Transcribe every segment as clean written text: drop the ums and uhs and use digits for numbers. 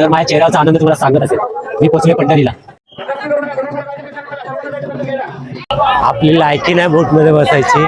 तर माझ्या चेहऱ्याचा आनंद तुम्हाला सांगत असेल. मी पोचले पंढरीला. आपली लायकी नाही बोटमध्ये बसायची.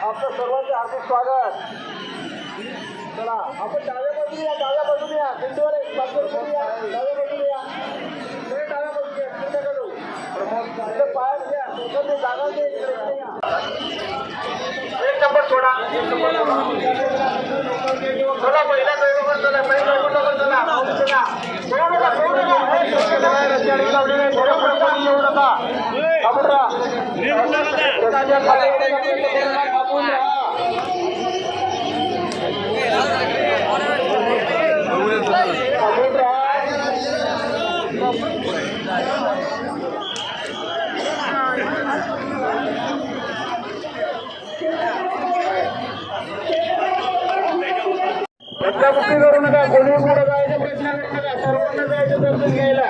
आपलं सर्वांचे हार्दिक स्वागत. चला आपण डाव्या बाजूने या दिंडीवर एक पाच करूया. डाव्या बाजूने या, डाव्या बाजूने या, चिंता करू. पाय घ्या, तुमचं जागा दे. एक नंबर सोडा, चला पहिल्या ड्रायव्हर चला, पहिल्या ड्रायव्हर चला, रस्त्याने लावलेले थोडं येऊ नका. आपण बुकिंग करू नका. कोणी पुढे जायचा प्रश्न नका. सर्वांना जायचं दर्शन घ्यायला.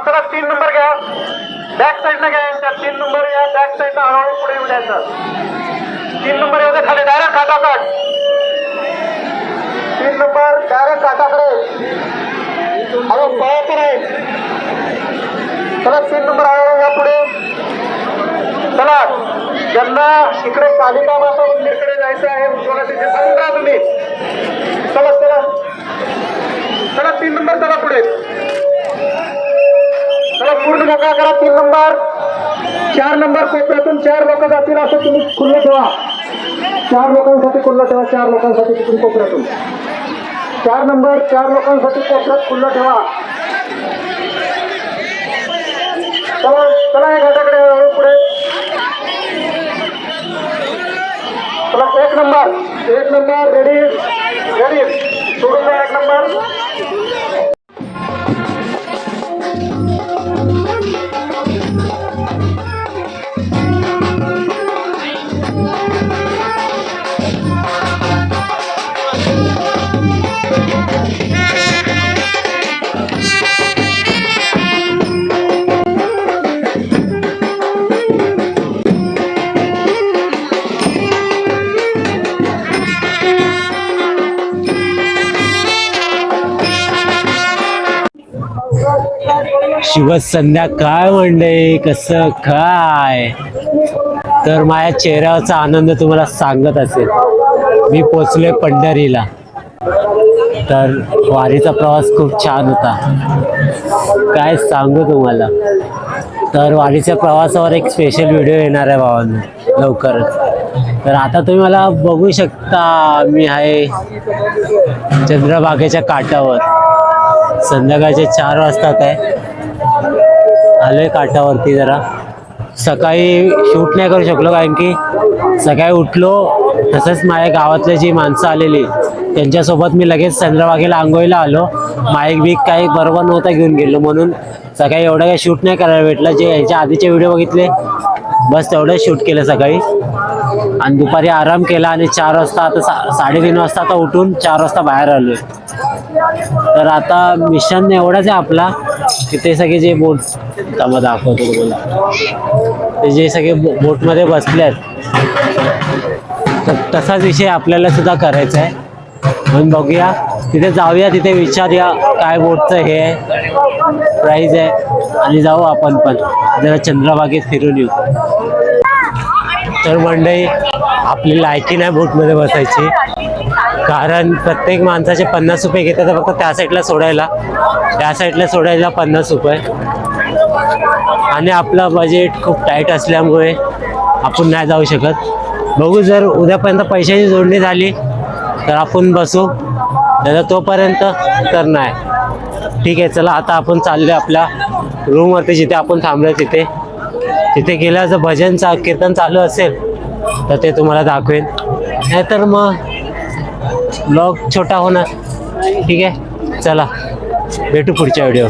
चला 3 नंबर घ्या. बॅक साईड ना घ्या. 3 नंबर या. बॅक साईड ना हळूहळू पुढे येऊ द्यायचं. 3 नंबर येऊ दे खाली डायरेक्ट काटाकट. 3 नंबर डायरेक्ट काटाकडे. हळू पळत नाही. चला 3 नंबर आहे या पुढे. चला ज्यांना इकडे कालिका माता मंदिरकडे जायचं आहे उज्ज्वला तिथे सांगून राहा तुम्ही. चला चला चला 3 नंबर चला पुढे. चला पूर्ण मोकळा करा 3 नंबर. 4 नंबर कोपऱ्यातून 4 लोक जातील असं तुम्ही खुल्लं ठेवा. 4 लोकांसाठी खुल्लं ठेवा. 4 लोकांसाठी तिथून कोपऱ्यातून 4 नंबर 4 लोकांसाठी कोपऱ्यात खुल्लं ठेवा. चला चला या घाटाकडे हळू पुढे. चला 1 नंबर रेडी रेडी सोडून द्या 1 नंबर. शुभ संध्याकाळ मंडळी, कसं काय. तर माझ्या चेहऱ्यावरचा आनंद तुम्हाला सांगत असेल. मी पोचलोय पंढरीला. तर वारीचा प्रवास खूप छान होता, काय सांगू तुम्हाला. तर वारीच्या प्रवासावर एक स्पेशल व्हिडिओ येणार आहे भावांनो लवकरच. तर आता तुम्ही मला बघू शकता, मी आहे चंद्रभागेच्या काठावर. संध्याकाळचे 4 वाजतात आहे. आलोय काठावरती. जरा सकाळी शूट नाही करू शकलो कारण की सकाळी उठलो तसंच माझ्या गावातले जी माणसं आलेली त्यांच्यासोबत मी लगेच चंद्रभागेला आंघोळीला आलो. माईक बीक काही बरोबर नव्हता घेऊन गेलो म्हणून सकाळी एवढं काही शूट नाही करायला भेटलं. जे ह्याच्या आधीचे व्हिडिओ बघितले बस तेवढंच शूट केलं सकाळी आणि दुपारी आराम केला. आणि 4 वाजता आता 3:30 वाजता आता उठून 4 वाजता बाहेर आलोय. तर आता मिशन एवढाच आहे आपला की ते सगळे जे बोट त्यामध्ये दाखवतो तुम्हाला, ते जे सगळे बोटमध्ये बसले आहेत तर तसाच विषय आपल्याला सुद्धा करायचा आहे. म्हणून बघूया, तिथे जाऊया, तिथे विचारूया काय बोटचं हे आहे, प्राईज आहे आणि जाऊ आपण पण जरा चंद्रभागेत फिरून येऊ. तर मंडळी आपली लायकी नाही बोटमध्ये बसायची कारण प्रत्येक माणसाचे 50 रुपये घेतात फक्त त्या साईडला सोडायला. त्या साईडला सोडायला 50 रुपये आणि आपलं बजेट खूप टाईट असल्यामुळे आपण नाही जाऊ शकत. बघू जर उद्यापर्यंत पैशाची जोडणी झाली तर आपण बसू, तर तोपर्यंत तर नाही. ठीक आहे, चला आता आपण चाललो आपल्या रूमवरती जिथे आपण थांबलो तिथे. तिथे गेल्यावर जर भजनचा कीर्तन चालू असेल तर ते तुम्हाला दाखवेन, नाहीतर मग ब्लॉग छोटा होणार. ठीक आहे, चला भेटू पुढच्या व्हिडिओ.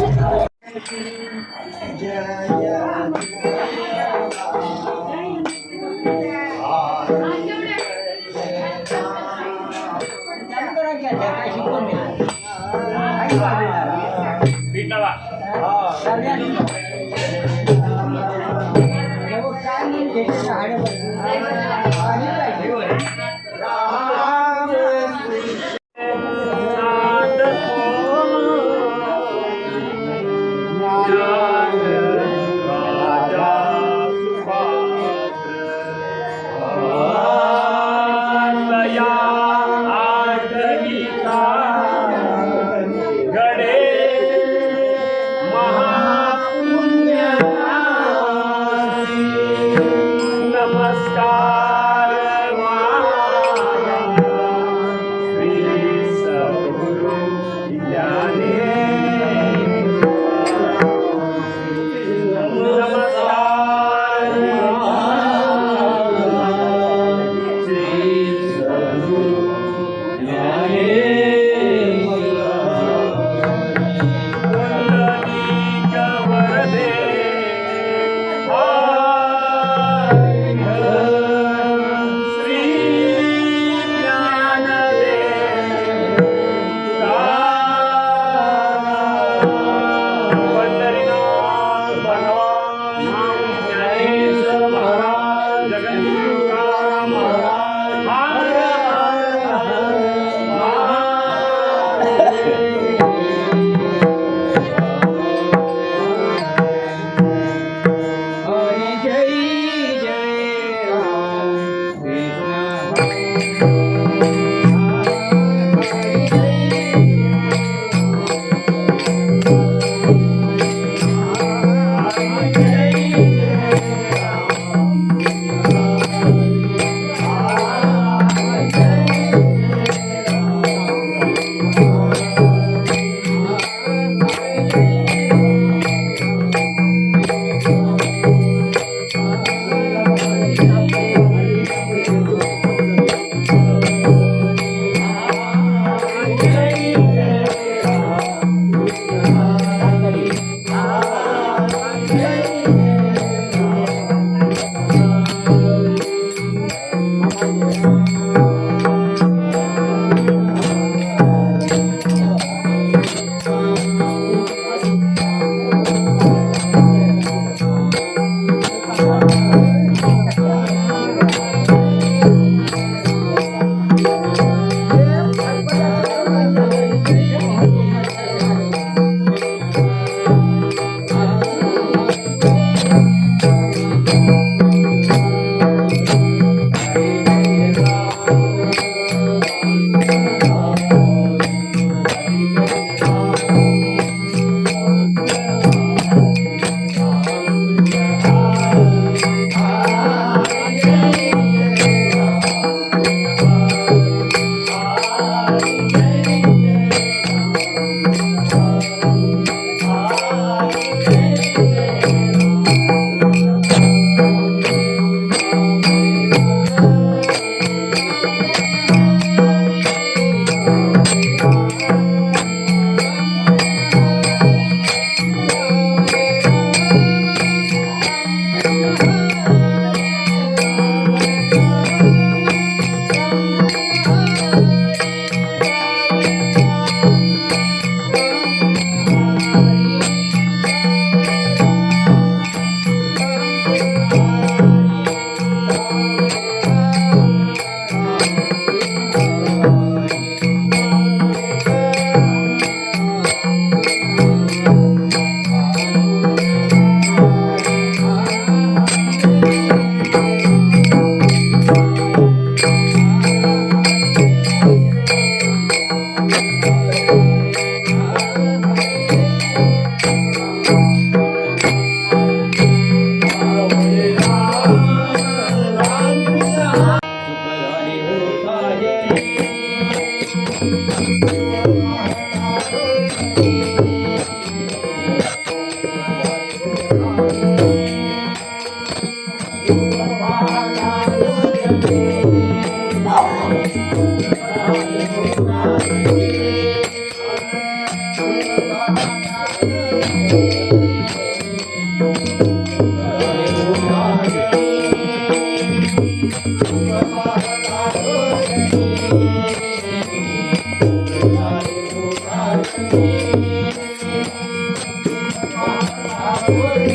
Thank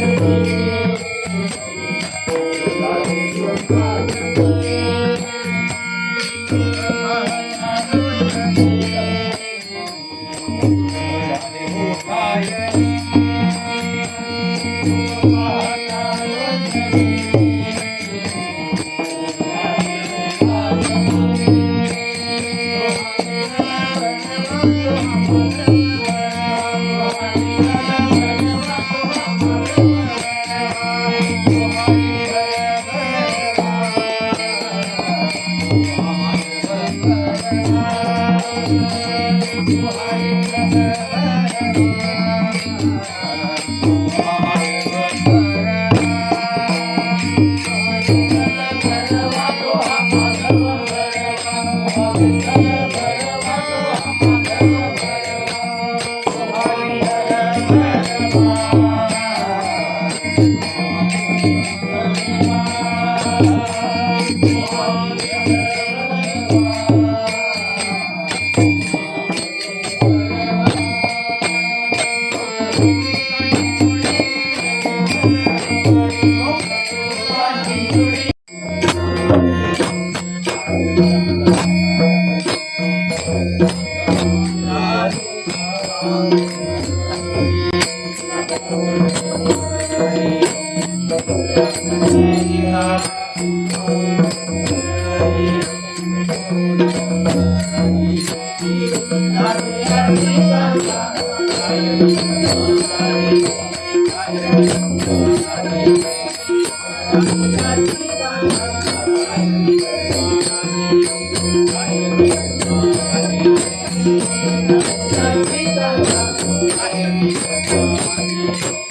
you.